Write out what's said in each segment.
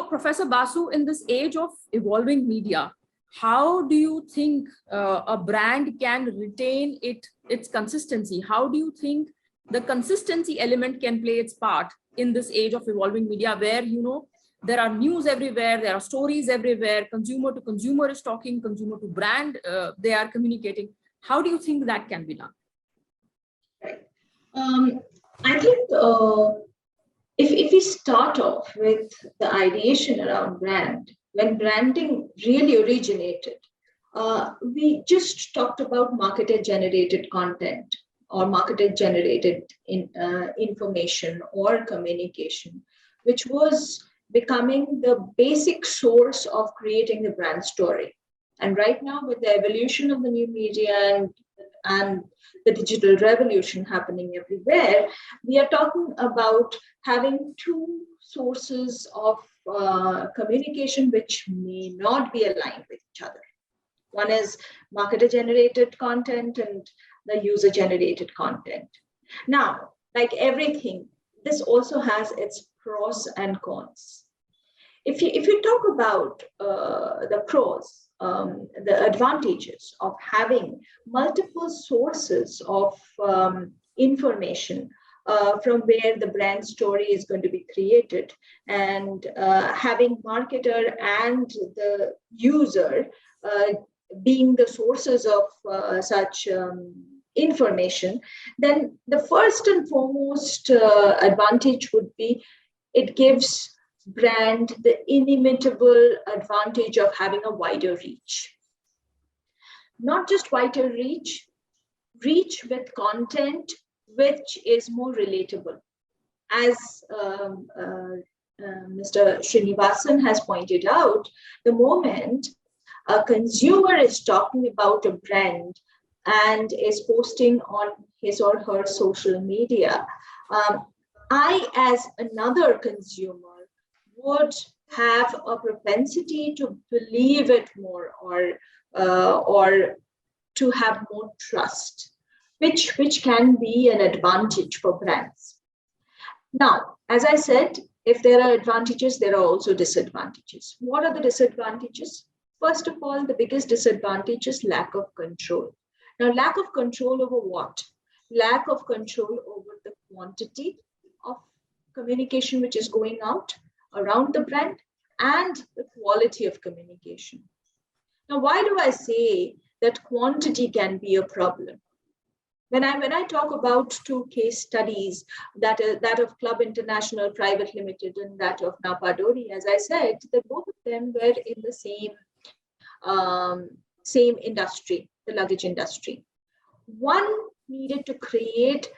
Professor Basu, in this age of evolving media, how do you think a brand can retain its consistency? How do you think the consistency element can play its part in this age of evolving media, where, you know, there are news everywhere, there are stories everywhere, consumer to consumer is talking, consumer to brand, they are communicating. How do you think that can be done? I think if we start off with the ideation around brand, when branding really originated, we just talked about marketer generated content or marketer generated information or communication, which was becoming the basic source of creating the brand story. And right now, with the evolution of the new media and the digital revolution happening everywhere, we are talking about having two sources of communication which may not be aligned with each other. One is marketer generated content and the user generated content. Now, like everything, this also has its pros and cons. If you talk about the pros, the advantages of having multiple sources of information from where the brand story is going to be created, and having marketer and the user being the sources of such information, then the first and foremost advantage would be it gives brand the inimitable advantage of having a wider reach. Not just wider reach with content which is more relatable. As Mr. Srinivasan has pointed out, the moment a consumer is talking about a brand and is posting on his or her social media, I, as another consumer, would have a propensity to believe it more or to have more trust, which can be an advantage for brands. Now, as I said, if there are advantages, there are also disadvantages. What are the disadvantages? First of all, the biggest disadvantage is lack of control. Now, lack of control over what? Lack of control over the quantity of communication which is going out around the brand and the quality of communication. Now, why do I say that quantity can be a problem? When I talk about two case studies, that of Club International Private Limited and that of Napadori, as I said, that both of them were in the same industry, the luggage industry. One needed to create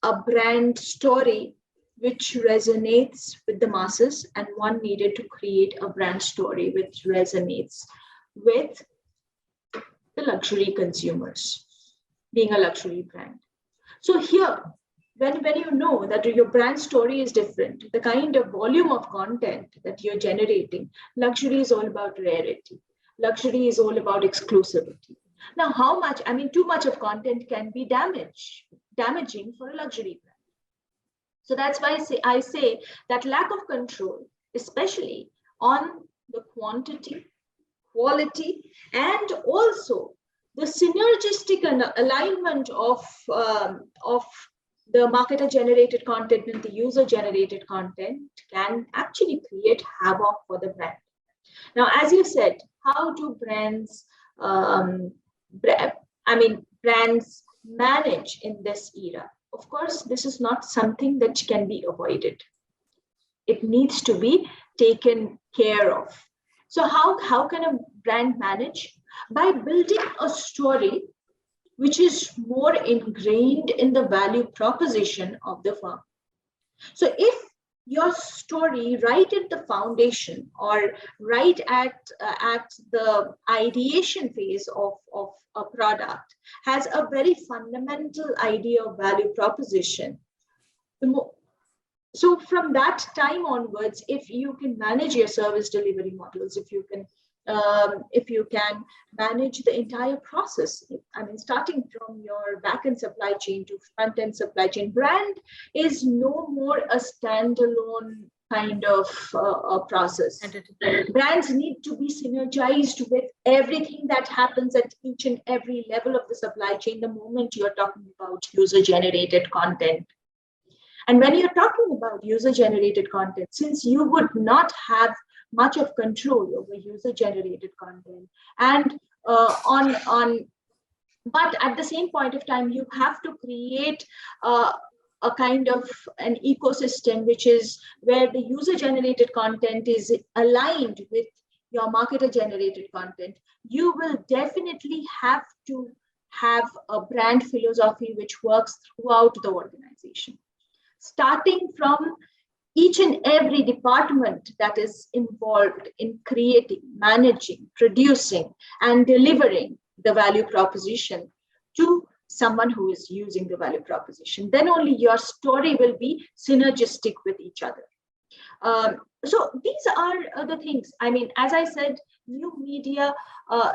a brand story which resonates with the masses, and one needed to create a brand story which resonates with the luxury consumers, being a luxury brand. So here, when you know that your brand story is different, the kind of volume of content that you're generating, luxury is all about rarity. Luxury is all about exclusivity. Now, how much, too much of content can be damaging for a luxury brand. So that's why I say that lack of control, especially on the quantity, quality, and also the synergistic alignment of the marketer-generated content and the user-generated content can actually create havoc for the brand. Now, as you said, how do brands manage in this era? Of course, this is not something that can be avoided. It needs to be taken care of. So how can a brand manage? By building a story which is more ingrained in the value proposition of the firm. So if your story right at the foundation or right at the ideation phase of a product has a very fundamental idea of value proposition, so from that time onwards, if you can manage your service delivery models, if you can if you can manage the entire process. I mean, starting from your back-end supply chain to front-end supply chain, brand is no more a standalone kind of a process. Brands need to be synergized with everything that happens at each and every level of the supply chain the moment you're talking about user-generated content. And when you're talking about user-generated content, since you would not have much of control over user-generated content, and but at the same point of time, you have to create a kind of an ecosystem, which is where the user-generated content is aligned with your marketer-generated content. You will definitely have to have a brand philosophy which works throughout the organization, starting from each and every department that is involved in creating, managing, producing, and delivering the value proposition to someone who is using the value proposition. Then only your story will be synergistic with each other. So these are the things. I mean, as I said, new media,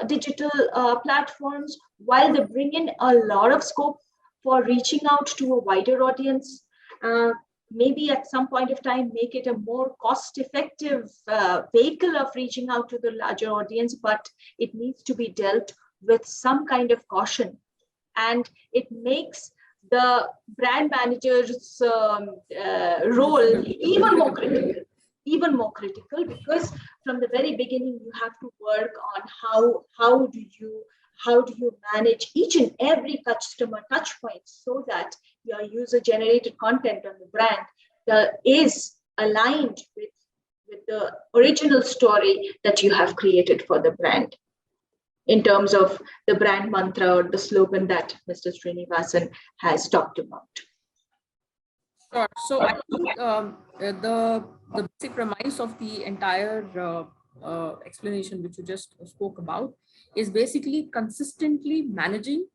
digital platforms, while they bring in a lot of scope for reaching out to a wider audience, maybe at some point of time make it a more cost-effective vehicle of reaching out to the larger audience, but it needs to be dealt with some kind of caution. And it makes the brand manager's role even more critical, because from the very beginning you have to work on how do you manage each and every customer touch point so that your user generated content on the brand is aligned with the original story that you have created for the brand, in terms of the brand mantra or the slogan that Mr. Srinivasan has talked about. Sure. So I think the basic premise of the entire explanation which you just spoke about is basically consistently managing,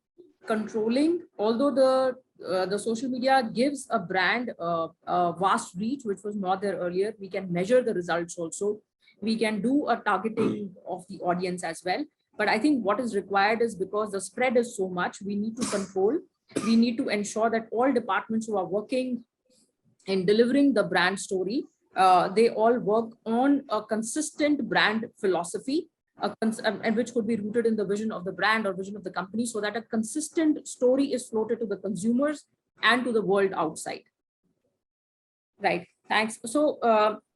controlling. Although the social media gives a brand a vast reach, which was not there earlier, we can measure the results also. We can do a targeting of the audience as well. But I think what is required is, because the spread is so much, we need to control. We need to ensure that all departments who are working in delivering the brand story, they all work on a consistent brand philosophy, and which could be rooted in the vision of the brand or vision of the company, so that a consistent story is floated to the consumers and to the world outside. Right. Thanks. So,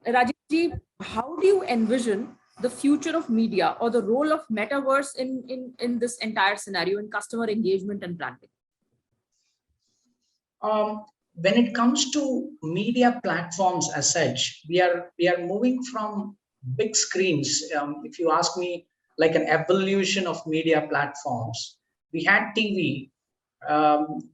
Rajeevji, how do you envision the future of media or the role of metaverse in this entire scenario in customer engagement and branding? When it comes to media platforms as such, we are moving from big screens. If you ask me, like an evolution of media platforms, we had TV.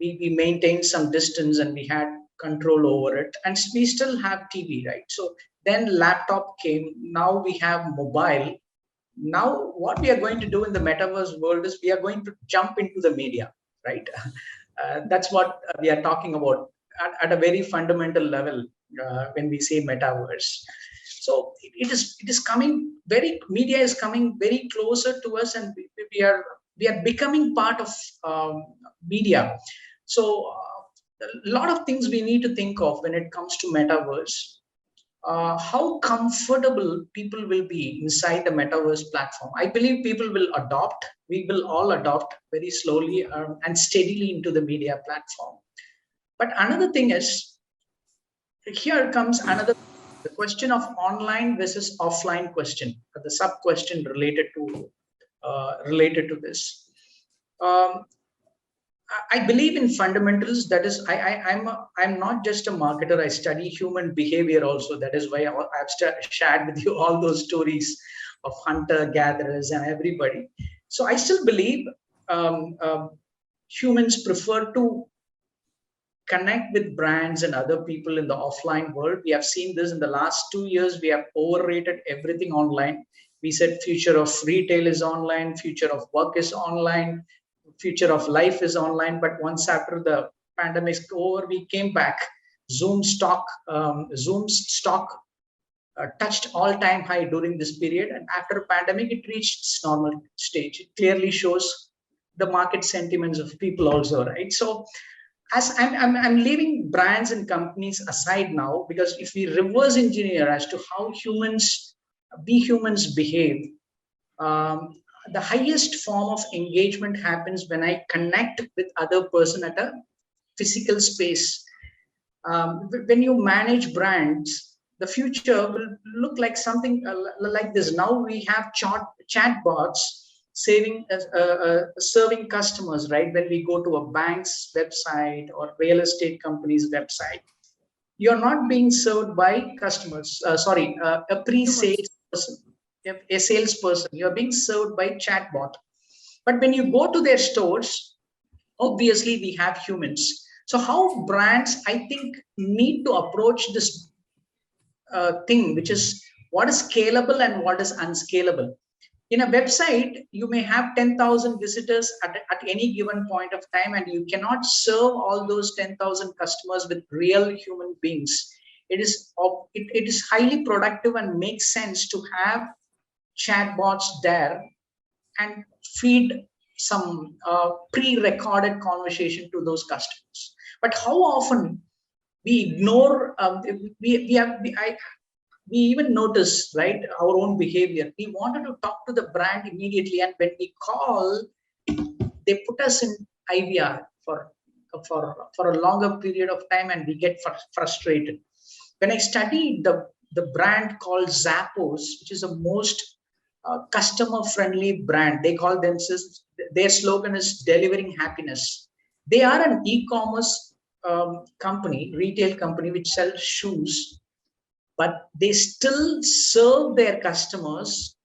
We maintained some distance and we had control over it, and we still have TV, right? So then laptop came. Now we have mobile. Now what we are going to do in the metaverse world is we are going to jump into the media, right? That's what we are talking about at a very fundamental level when we say metaverse. So it is coming very, media is coming very closer to us, and we are becoming part of media. So a lot of things we need to think of when it comes to metaverse. How comfortable people will be inside the metaverse platform. I believe people will adopt. We will all adopt very slowly and steadily into the media platform. But another thing is, here comes the question of online versus offline question, the sub question related to this. I believe in fundamentals. That is, I'm not just a marketer. I study human behavior also. That is why I've shared with you all those stories of hunter gatherers and everybody. So I still believe humans prefer to connect with brands and other people in the offline world. We have seen this in the last 2 years. We have overrated everything online. We said future of retail is online, future of work is online, future of life is online. But once after the pandemic over, we came back. Zoom's stock touched all-time high during this period, and after a pandemic, it reached its normal stage. It clearly shows the market sentiments of people also, right? So, as I'm leaving brands and companies aside now, because if we reverse engineer as to how humans behave, the highest form of engagement happens when I connect with other person at a physical space. When you manage brands, the future will look like something like this. Now we have chat bots serving customers, right? When we go to a bank's website or real estate company's website, you're not being served by customers. A pre-sales person, a salesperson. You're being served by chatbot. But when you go to their stores, obviously we have humans. So how brands, I think, need to approach this thing, which is what is scalable and what is unscalable. In a website, you may have 10,000 visitors at any given point of time, and you cannot serve all those 10,000 customers with real human beings. It is highly productive and makes sense to have chatbots there and feed some pre-recorded conversation to those customers. But how often we ignore, we even notice, right, our own behavior. We wanted to talk to the brand immediately, and when we call, they put us in IVR for a longer period of time, and we get frustrated. When I studied the brand called Zappos, which is the most customer-friendly brand, they call themselves, their slogan is delivering happiness. They are an e-commerce company, retail company, which sells shoes, but they still serve their customers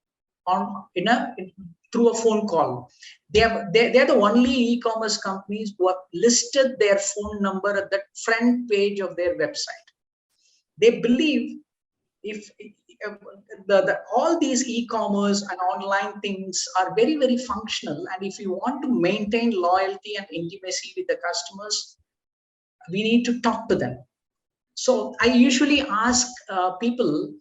through a phone call. They're the only e-commerce companies who have listed their phone number at the front page of their website. They believe if all these e-commerce and online things are very, very functional, and if you want to maintain loyalty and intimacy with the customers, we need to talk to them. So I usually ask people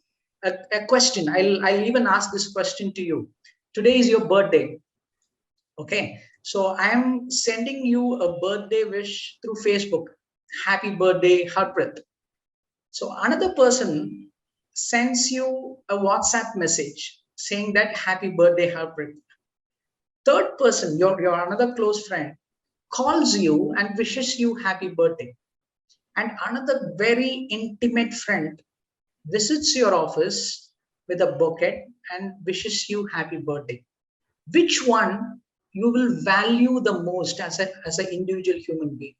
a question. I'll even ask this question to you. Today is your birthday. Okay. So I'm sending you a birthday wish through Facebook. Happy birthday, Harpreet. So another person sends you a WhatsApp message saying that happy birthday, Harpreet. Third person, your another close friend, calls you and wishes you happy birthday. And another very intimate friend visits your office with a bouquet and wishes you happy birthday. Which one you will value the most as an individual human being?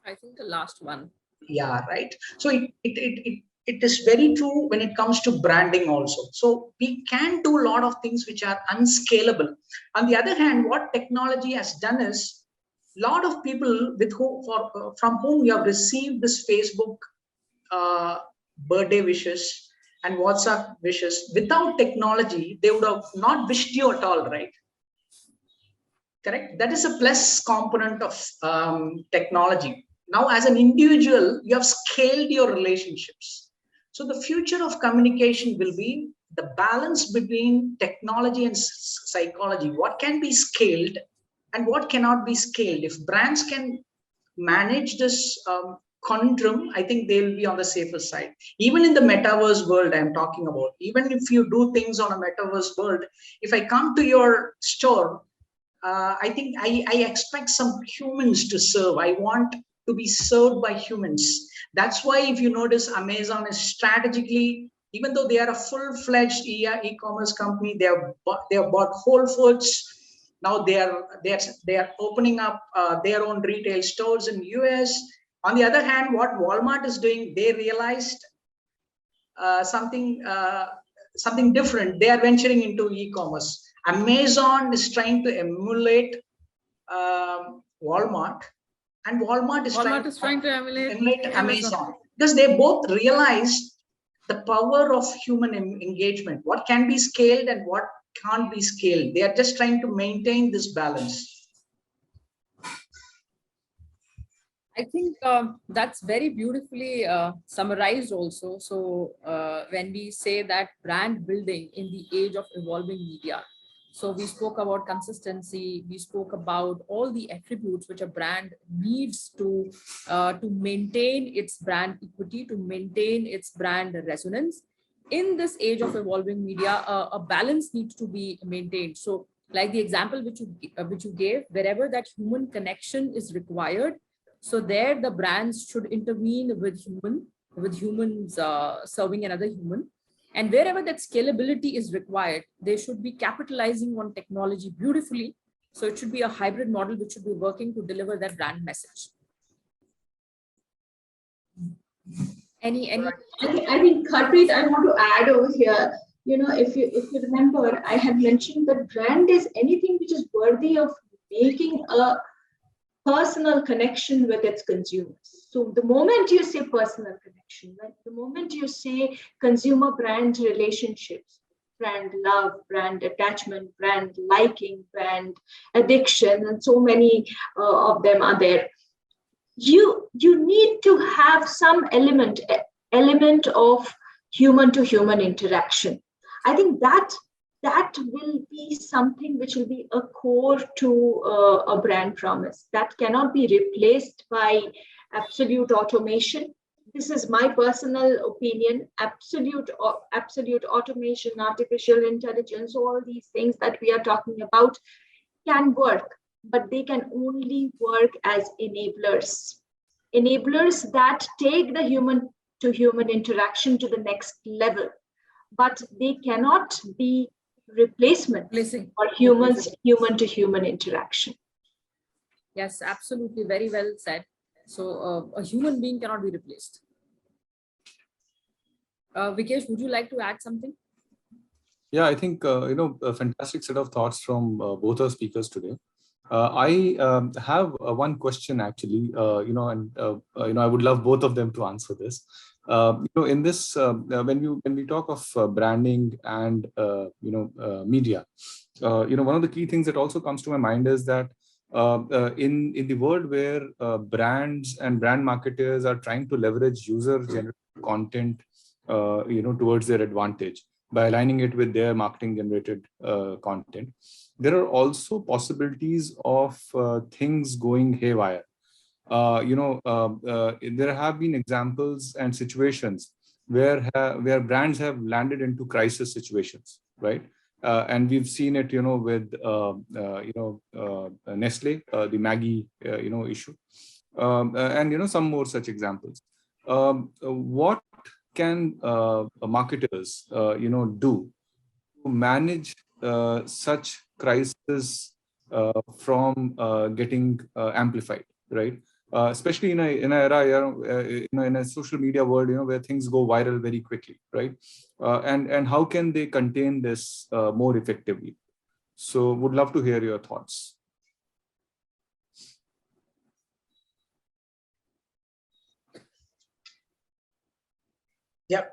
I think the last one. Yeah, right. So it is very true when it comes to branding also. So we can do a lot of things which are unscalable. On the other hand, what technology has done is, a lot of people from whom you have received this Facebook birthday wishes and WhatsApp wishes, without technology, they would have not wished you at all, right? Correct? That is a plus component of technology. Now, as an individual, you have scaled your relationships. So the future of communication will be the balance between technology and psychology. What can be scaled and what cannot be scaled? If brands can manage this conundrum, I think they'll be on the safer side. Even in the metaverse world I'm talking about, even if you do things on a metaverse world, if I come to your store, I think I expect some humans to serve. I want to be served by humans. That's why if you notice, Amazon is strategically, even though they are a full-fledged e-commerce company, they have bought Whole Foods. Now they are opening up their own retail stores in US. On the other hand, what Walmart is doing, they realized something different. They are venturing into e-commerce. Amazon is trying to emulate Walmart, and Walmart is trying to emulate Amazon, because they both realized the power of human engagement. What can be scaled and what can't be scaled. They are just trying to maintain this balance. I think that's very beautifully summarized also. So when we say that brand building in the age of evolving media, so we spoke about consistency, we spoke about all the attributes which a brand needs to maintain its brand equity, to maintain its brand resonance. In this age of evolving media, a balance needs to be maintained. So like the example which you gave, wherever that human connection is required, so there the brands should intervene with humans serving another human. And wherever that scalability is required, they should be capitalizing on technology beautifully. So it should be a hybrid model which should be working to deliver that brand message. Any I think Harpreet, I want to add over here. If you remember, I had mentioned that brand is anything which is worthy of making a personal connection with its consumers. So the moment you say personal connection, right, the moment you say consumer brand relationships, brand love, brand attachment, brand liking, brand addiction, and so many of them are there. You need to have some element of human to human interaction. I think that will be something which will be a core to a brand promise that cannot be replaced by absolute automation. This is my personal opinion. Absolute automation, artificial intelligence, all these things that we are talking about can work, but they can only work as enablers that take the human to human interaction to the next level, but they cannot be replacement for human to human interaction. Yes, absolutely, very well said. So a human being cannot be replaced. Vikesh, would you like to add something? Yeah, I think a fantastic set of thoughts from both our speakers today. I have one question actually, and I would love both of them to answer this. In this, when we talk of branding and media, one of the key things that also comes to my mind is that in the world where brands and brand marketers are trying to leverage user-generated content, towards their advantage by aligning it with their marketing generated content, there are also possibilities of things going haywire. There have been examples and situations where brands have landed into crisis situations, right? And we've seen it, with Nestle, the Maggie, issue, and some more such examples. What can marketers, do to manage such crises from getting amplified, right? Especially in an era, in a social media world, where things go viral very quickly, right? And how can they contain this more effectively? So, would love to hear your thoughts. Yeah,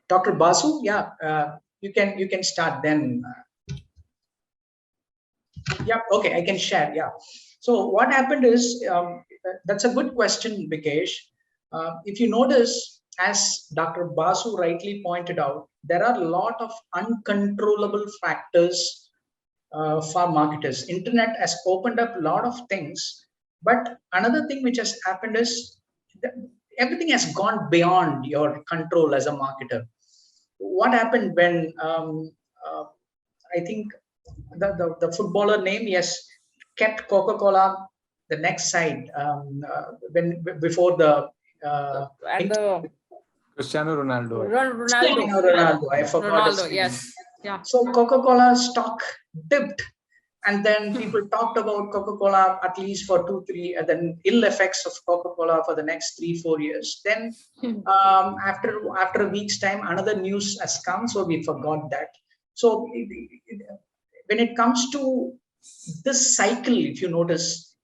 Dr. Basu, yeah, you can start then. Yeah, okay, I can share. Yeah. So what happened is, that's a good question, Vikesh. If you notice, as Dr. Basu rightly pointed out, there are a lot of uncontrollable factors for marketers. Internet has opened up a lot of things, but another thing which has happened is that everything has gone beyond your control as a marketer. What happened when I think the footballer name, yes, kept Coca-Cola the next side, when before the Cristiano Ronaldo. Cristiano Ronaldo, I forgot his name. Yes. Yeah. So Coca-Cola stock dipped, and then people talked about Coca-Cola at least for 2-3, and then ill effects of Coca-Cola for the next 3-4 years. Then after a week's time, another news has come, so we forgot that. So when it comes to this cycle, if you notice,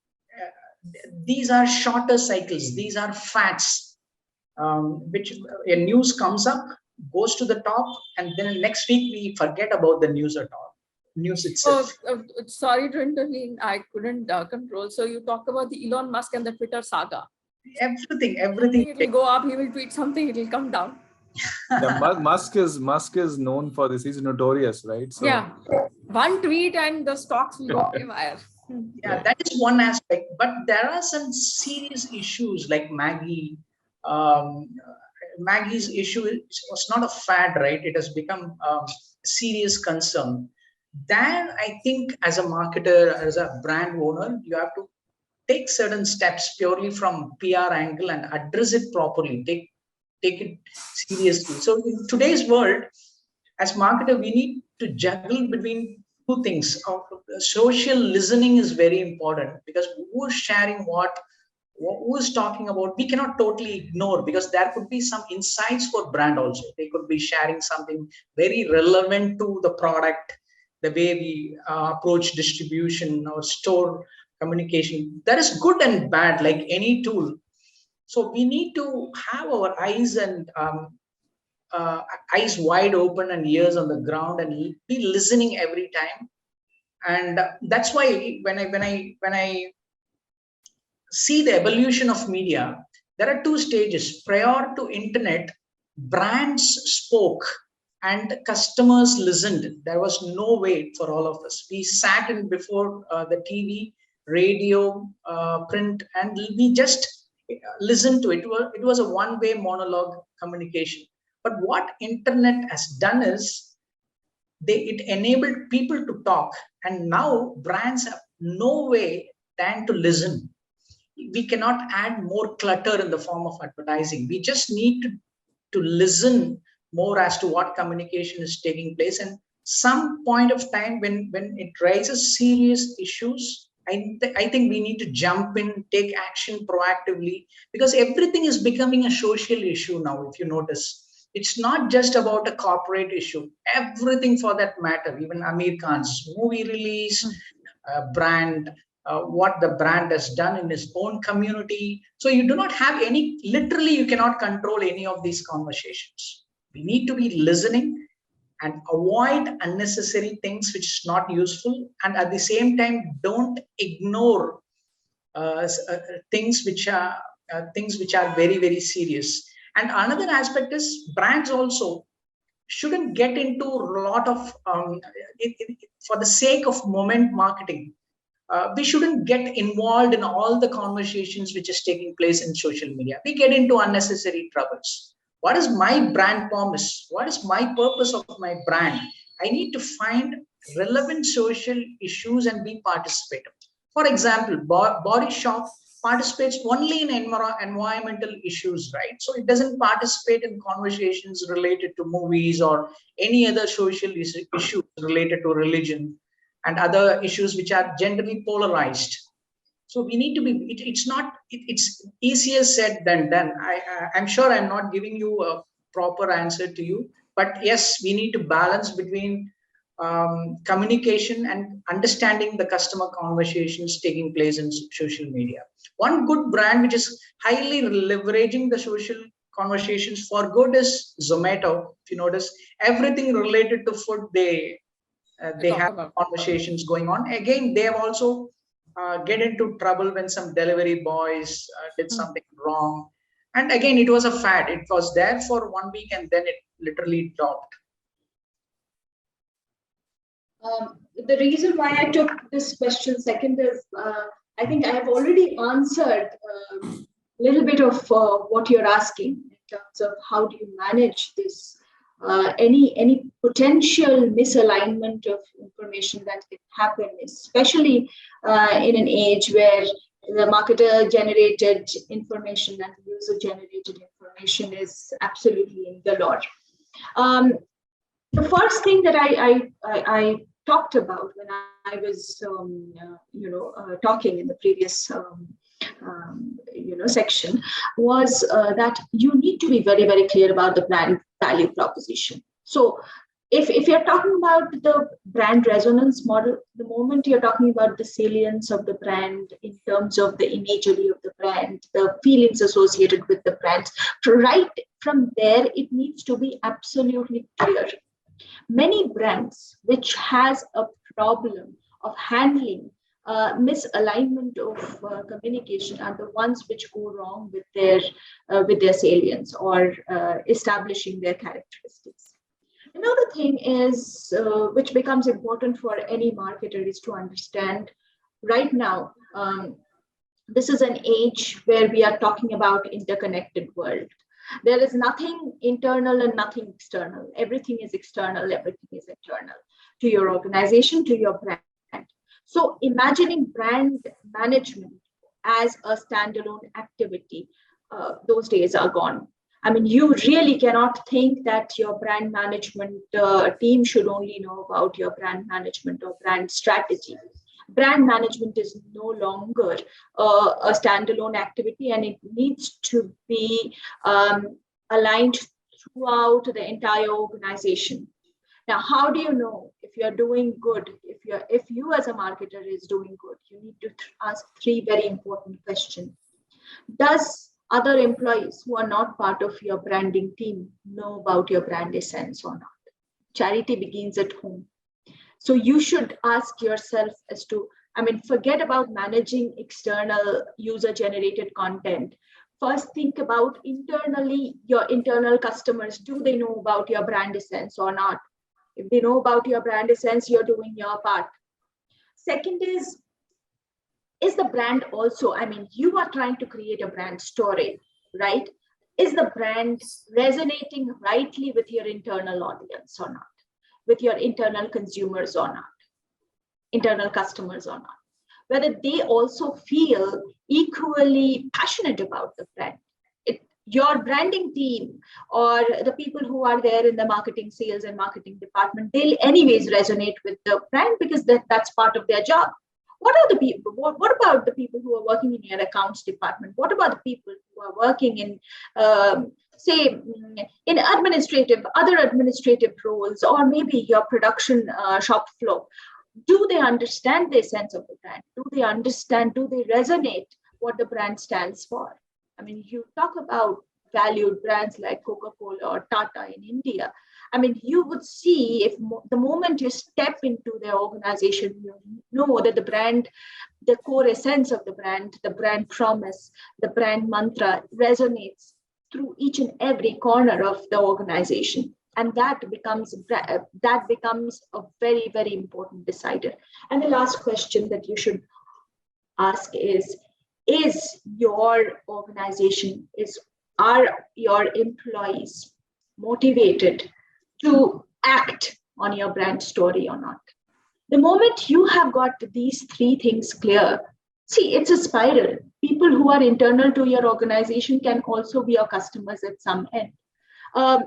these are shorter cycles. These are fads, which a news comes up, goes to the top, and then next week we forget about the news at all. News itself. Sorry to intervene. I couldn't control. So you talked about the Elon Musk and the Twitter saga. everything. It will go up, he will tweet something, it will come down. Yeah, Musk is known for this. He's notorious, right? So Yeah, one tweet and the stocks will go haywire. Yeah, that is one aspect. But there are some serious issues like Maggie. Um, Maggie's issue was not a fad, right? It has become a serious concern. Then I think as a marketer, as a brand owner, you have to take certain steps purely from PR angle and address it properly. Take it seriously. So in today's world, as marketer, we need to juggle between two things. Social listening is very important because who is sharing what, who is talking about, we cannot totally ignore because there could be some insights for brand also. They could be sharing something very relevant to the product, the way we approach distribution or store communication. That is good and bad, like any tool. So we need to have our eyes and eyes wide open and ears on the ground and be listening every time. And that's why when I see the evolution of media, there are two stages. Prior to internet, brands spoke and customers listened. There was no way for all of us. We sat in before the TV, radio, print, and we just listened to it. It was a one-way monologue communication. But what internet has done is it enabled people to talk, and now brands have no way than to listen. We cannot add more clutter in the form of advertising. We just need to listen more as to what communication is taking place. And some point of time when it raises serious issues, I think we need to jump in, take action proactively, because everything is becoming a social issue now. If you notice, it's not just about a corporate issue. Everything for that matter, even Amir Khan's movie release, brand, what the brand has done in its own community. So you do not have any, literally you cannot control any of these conversations. We need to be listening and avoid unnecessary things which is not useful, and at the same time don't ignore things which are very, very serious. And another aspect is brands also shouldn't get into a lot of for the sake of moment marketing. We shouldn't get involved in all the conversations which is taking place in social media. We get into unnecessary troubles. What is my brand promise? What is my purpose of my brand? I need to find relevant social issues and be participative. For example, Body Shop participates only in environmental issues, right? So it doesn't participate in conversations related to movies or any other social issues related to religion and other issues which are generally polarized. So we need to be, it's easier said than done. I'm sure I'm not giving you a proper answer to you, but yes, we need to balance between communication and understanding the customer conversations taking place in social media. One good brand which is highly leveraging the social conversations for good is Zomato. If you notice, everything related to food, they have conversations going on. Again, they have also get into trouble when some delivery boys did something wrong. And again, it was a fad. It was there for 1 week and then it literally dropped. The reason why I took this question second is I think I have already answered a little bit of what you're asking in terms of how do you manage this, any potential misalignment of information that can happen, especially in an age where the marketer generated information and user generated information is absolutely in galore. The first thing that I talked about when I was, talking in the previous, section was that you need to be very, very clear about the brand value proposition. So if you're talking about the brand resonance model, the moment you're talking about the salience of the brand in terms of the imagery of the brand, the feelings associated with the brand, right from there, it needs to be absolutely clear. Many brands which has a problem of handling misalignment of communication are the ones which go wrong with their salience or establishing their characteristics. Another thing is which becomes important for any marketer is to understand right now. This is an age where we are talking about interconnected world. There is nothing internal and nothing external. Everything is external, everything is internal to your organization, to your brand. So imagining brand management as a standalone activity, those days are gone. I mean, you really cannot think that your brand management team should only know about your brand management or brand strategy. Brand management is no longer a standalone activity, and it needs to be aligned throughout the entire organization. Now, how do you know if you're doing good? If you as a marketer is doing good, you need to ask three very important questions. Does other employees who are not part of your branding team know about your brand essence or not? Charity begins at home. So you should ask yourself as to, I mean, forget about managing external user-generated content. First, think about internally, your internal customers. Do they know about your brand essence or not? If they know about your brand essence, you're doing your part. Second is the brand also, I mean, you are trying to create a brand story, right? Is the brand resonating rightly with your internal audience or not? With your internal consumers or not? Internal customers or not? Whether they also feel equally passionate about the brand. Your branding team or the people who are there in the marketing, sales and marketing department, they'll anyways resonate with the brand because that's part of their job. What are the people? What about the people who are working in your accounts department? What about the people who are working in, say, in other administrative roles, or maybe your production shop floor? Do they understand the essence of the brand? Do they understand? Do they resonate what the brand stands for? I mean, you talk about valued brands like Coca-Cola or Tata in India. I mean, you would see if the moment you step into their organization, you know that the brand, the core essence of the brand promise, the brand mantra resonates through each and every corner of the organization. And that becomes a very, very important decider. And the last question that you should ask is your organization, are your employees motivated to act on your brand story or not? The moment you have got these three things clear, see, it's a spiral. People who are internal to your organization can also be your customers at some end. I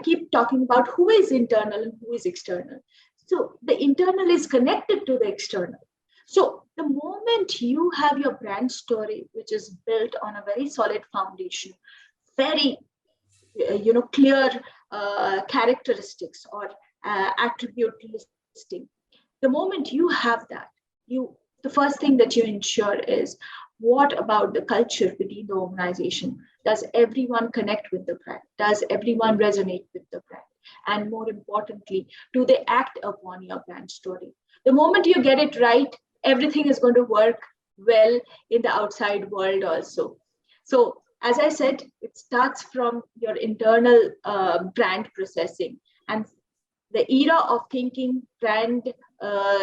keep talking about who is internal and who is external. So the internal is connected to the external. So the moment you have your brand story, which is built on a very solid foundation, very clear characteristics or attribute listing, the moment you have that, the first thing that you ensure is, what about the culture within the organization? Does everyone connect with the brand? Does everyone resonate with the brand? And more importantly, do they act upon your brand story? The moment you get it right, everything is going to work well in the outside world also. So as I said, it starts from your internal brand processing, and the era of thinking brand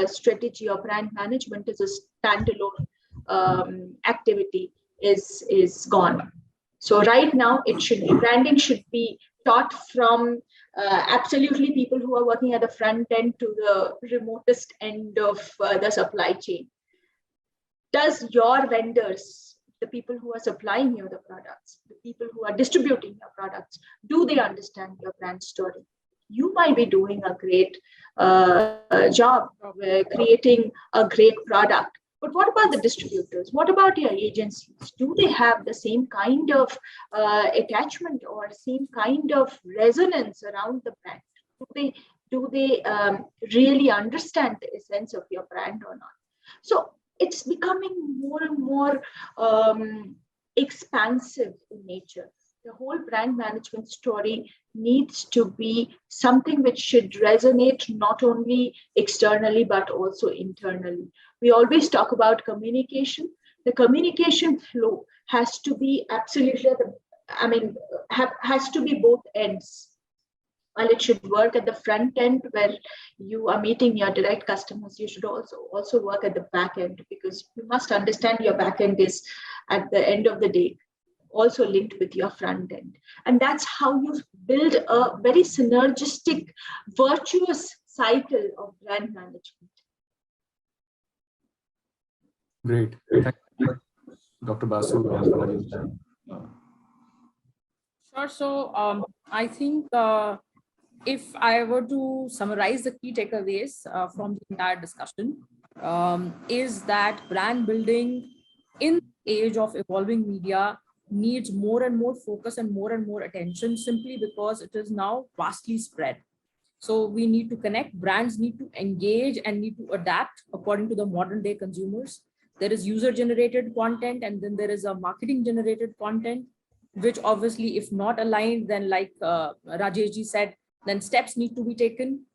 strategy or brand management as a standalone activity is gone. So right now, branding should be taught from absolutely people who are working at the front end to the remotest end of the supply chain. Does your vendors, the people who are supplying you the products, the people who are distributing your products, do they understand your brand story? You might be doing a great job creating a great product, but what about the distributors? What about your agencies? Do they have the same kind of attachment or same kind of resonance around the brand? Do they really understand the essence of your brand or not? So it's becoming more and more expansive in nature. The whole brand management story needs to be something which should resonate not only externally but also internally. We always talk about communication. The communication flow has to be absolutely has to be both ends. While it should work at the front end where you are meeting your direct customers, you should also work at the back end, because you must understand your back end is at the end of the day also linked with your front end. And that's how you build a very synergistic, virtuous cycle of brand management. Great. Thank you, Dr. Basu and Rajesh. Sure. So I think if I were to summarize the key takeaways from the entire discussion, is that brand building in the age of evolving media needs more and more focus and more attention, simply because it is now vastly spread. So we need to connect, brands need to engage and need to adapt according to the modern day consumers. There is user generated content, and then there is a marketing generated content, which obviously, if not aligned, then like Rajesh ji said, then steps need to be taken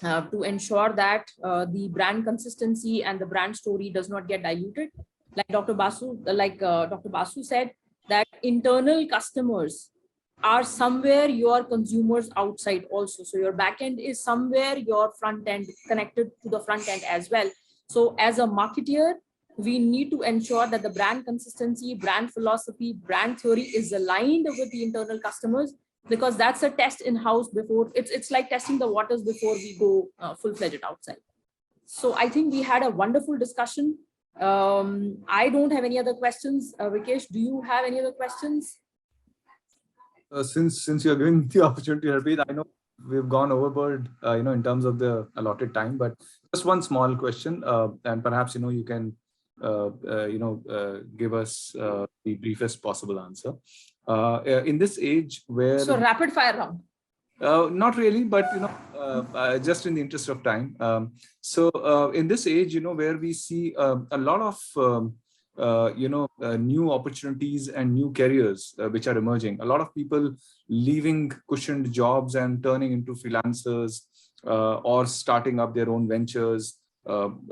to ensure that the brand consistency and the brand story does not get diluted. Like Dr. Basu said, that internal customers are somewhere your consumers outside also. So your back end is somewhere your front end connected to the front end as well. So as a marketeer, we need to ensure that the brand consistency, brand philosophy, brand theory is aligned with the internal customers, because that's a test in-house before it's like testing the waters before we go full-fledged outside. So I think we had a wonderful discussion. I don't have any other questions. Vikesh, do you have any other questions? Since you're giving the opportunity to repeat, I know we've gone overboard, in terms of the allotted time, but just one small question, and perhaps, you can, give us the briefest possible answer. In this age where... So rapid fire round. Not really, but just in the interest of time. So in this age, where we see a lot of new opportunities and new careers which are emerging. A lot of people leaving cushioned jobs and turning into freelancers or starting up their own ventures,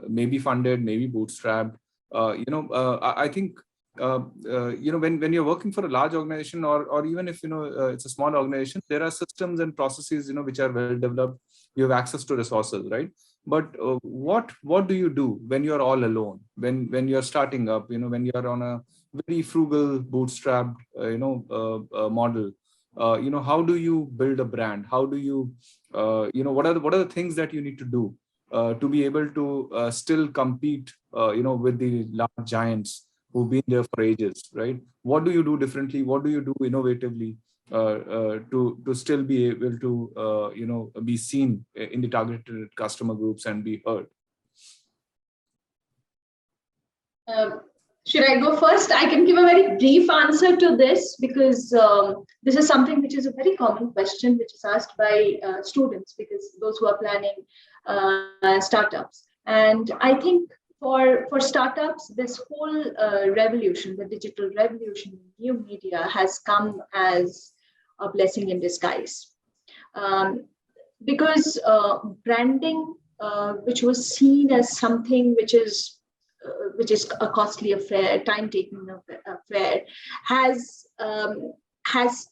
maybe funded, maybe bootstrapped. I think when you're working for a large organization, or even if it's a small organization, there are systems and processes which are well developed. You have access to resources, right? But what do you do when you're all alone, when you're starting up, when you're on a very frugal bootstrapped model? How do you build a brand? How do you what are the things that you need to do to be able to still compete with the large giants who've been there for ages, right? What do you do differently? What do you do innovatively to still be able to be seen in the targeted customer groups and be heard? Should I go first? I can give a very brief answer to this, because this is something which is a very common question which is asked by students, because those who are planning startups. And I think for startups, this whole revolution, the digital revolution, new media has come as a blessing in disguise. Because branding, which was seen as something which is a costly affair, time-taking affair, has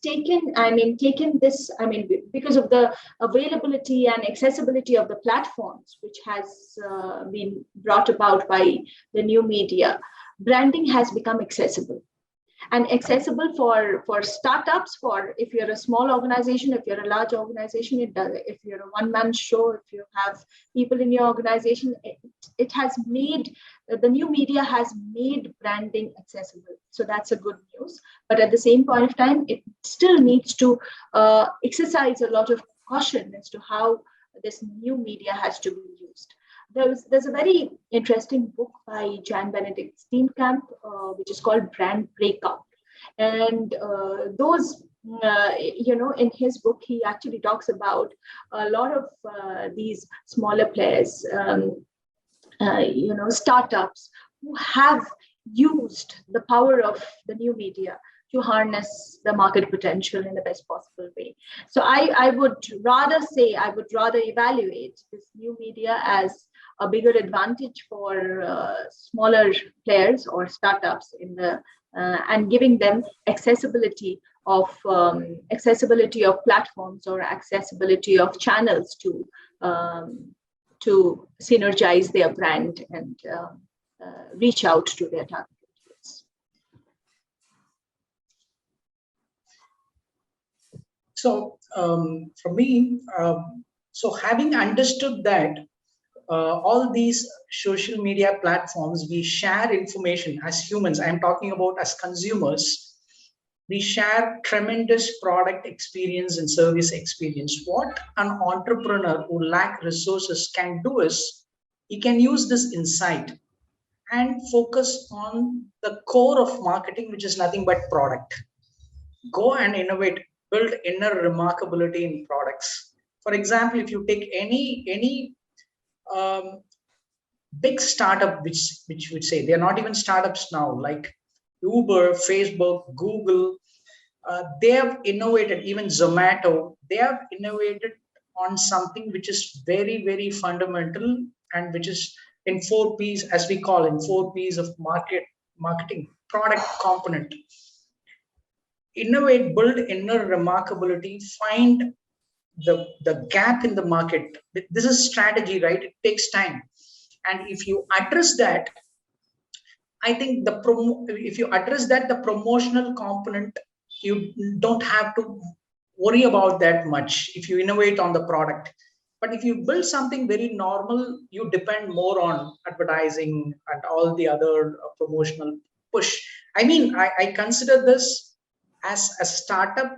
taken this, because of the availability and accessibility of the platforms, which has been brought about by the new media, branding has become accessible. And accessible for startups, for if you're a small organization, if you're a large organization, it does. If you're a one-man show, if you have people in your organization, it has made, the new media has made branding accessible. So that's a good news. But at the same point of time, it still needs to exercise a lot of caution as to how this new media has to be used. There's a very interesting book by Jan Benedict Steenkamp, which is called Brand Breakout. And in his book, he actually talks about a lot of these smaller players, startups who have used the power of the new media to harness the market potential in the best possible way. So I would rather say, I would rather evaluate this new media as a bigger advantage for smaller players or startups in the and giving them accessibility of platforms or accessibility of channels to synergize their brand and reach out to their target audience. So for me, so having understood that all these social media platforms, we share information as humans. I'm talking about as consumers. We share tremendous product experience and service experience. What an entrepreneur who lack resources can do is he can use this insight and focus on the core of marketing, which is nothing but product. Go and innovate, build inner remarkability in products. For example, if you take any um, big startup, which would say they're not even startups now, like Uber, Facebook, Google, they have innovated. Even Zomato, they have innovated on something which is very, very fundamental, and which is in 4 P's, as we call in 4 P's of marketing, product component. Innovate, build inner remarkability, find the gap in the market. This is strategy, right? It takes time. And if you address that, I think if you address that, the promotional component, you don't have to worry about that much if you innovate on the product. But if you build something very normal, you depend more on advertising and all the other promotional push. I mean, I consider this as a startup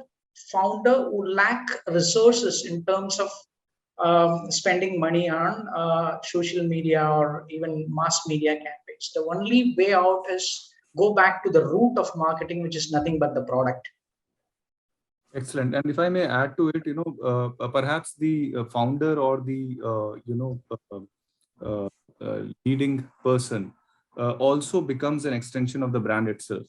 founder who lack resources in terms of spending money on social media or even mass media campaigns. The only way out is go back to the root of marketing, which is nothing but the product. Excellent. And if I may add to it, perhaps the founder or the leading person also becomes an extension of the brand itself.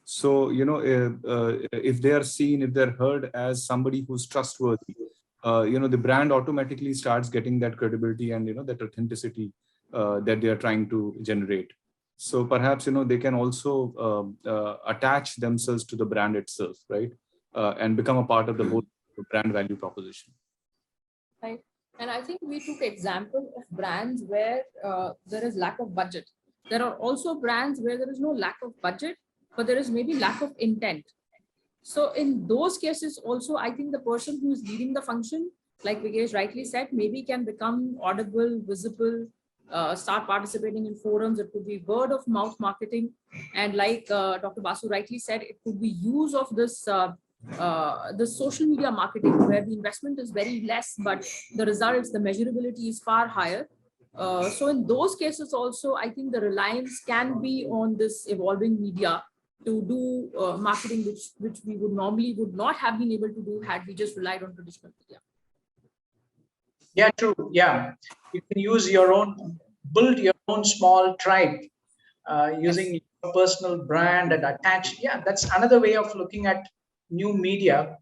So if they are seen, if they're heard as somebody who's trustworthy, the brand automatically starts getting that credibility and that authenticity that they are trying to generate. So perhaps they can also attach themselves to the brand itself, right? And become a part of the whole brand value proposition. Right. And I think we took example of brands where there is lack of budget. There are also brands where there is no lack of budget, but there is maybe lack of intent. So in those cases also, I think the person who is leading the function, like Vikesh rightly said, maybe can become audible, visible, start participating in forums. It could be word of mouth marketing. And like Dr. Basu rightly said, it could be use of this the social media marketing where the investment is very less, but the results, the measurability is far higher. So in those cases also, I think the reliance can be on this evolving media to do marketing, which we would not have been able to do had we just relied on traditional media. Yeah, true. Yeah, you can use build your own small tribe using Yes. your personal brand and attach. Yeah, that's another way of looking at new media.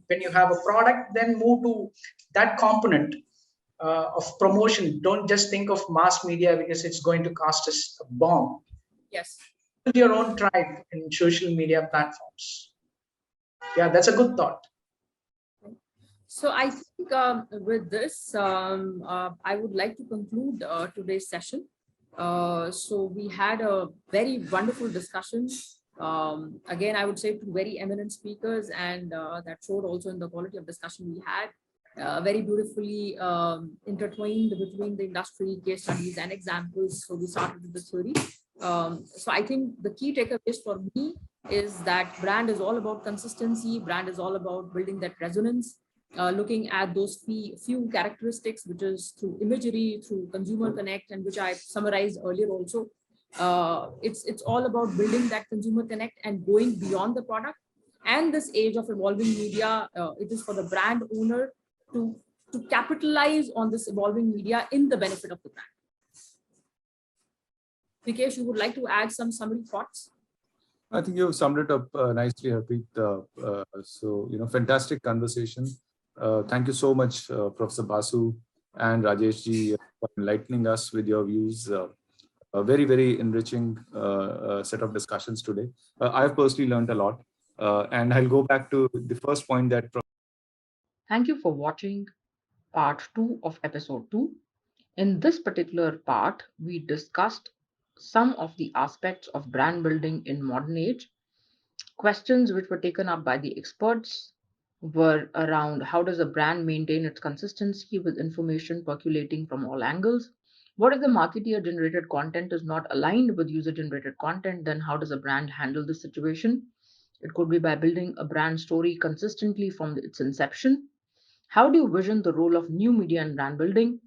When you have a product, then move to that component of promotion. Don't just think of mass media because it's going to cost us a bomb. Yes. Build your own tribe in social media platforms. Yeah, that's a good thought. So I think with this, I would like to conclude today's session. So we had a very wonderful discussion. Again, I would say two very eminent speakers, and that showed also in the quality of discussion we had. Very beautifully intertwined between the industry, case studies, and examples. So we started with the theory. So I think the key takeaways for me is that brand is all about consistency. Brand is all about building that resonance. Looking at those few characteristics, which is through imagery, through consumer connect, and which I summarized earlier also. It's all about building that consumer connect and going beyond the product. And this age of evolving media, it is for the brand owner to capitalize on this evolving media in the benefit of the brand. Vikesh, you would like to add some summary thoughts? I think you've summed it up nicely, Harpreet. Fantastic conversation. Thank you so much, Professor Basu and Rajesh ji, for enlightening us with your views. A very, very enriching set of discussions today. I've personally learned a lot. And I'll go back to the first point that. Thank you for watching part 2 of episode 2. In this particular part, we discussed some of the aspects of brand building in modern age. Questions which were taken up by the experts were around how does a brand maintain its consistency with information percolating from all angles? What if the marketeer generated content is not aligned with user generated content? Then how does a brand handle this situation? It could be by building a brand story consistently from its inception. How do you vision the role of new media in brand building?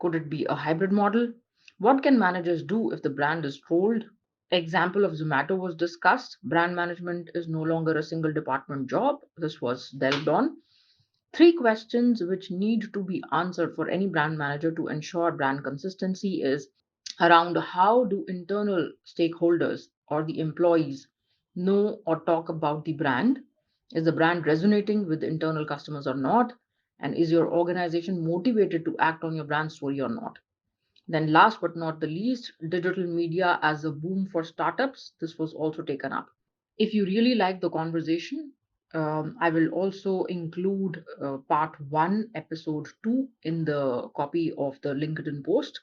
Could it be a hybrid model? What can managers do if the brand is trolled? Example of Zomato was discussed. Brand management is no longer a single department job. This was delved on. Three questions which need to be answered for any brand manager to ensure brand consistency is around how do internal stakeholders or the employees know or talk about the brand? Is the brand resonating with the internal customers or not? And is your organization motivated to act on your brand story or not? Then, last but not the least, digital media as a boom for startups. This was also taken up. If you really like the conversation, I will also include part 1, episode 2 in the copy of the LinkedIn post.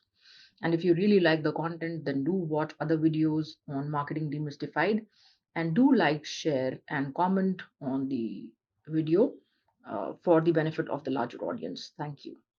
And if you really like the content, then do watch other videos on marketing demystified and do like, share, and comment on the video for the benefit of the larger audience. Thank you.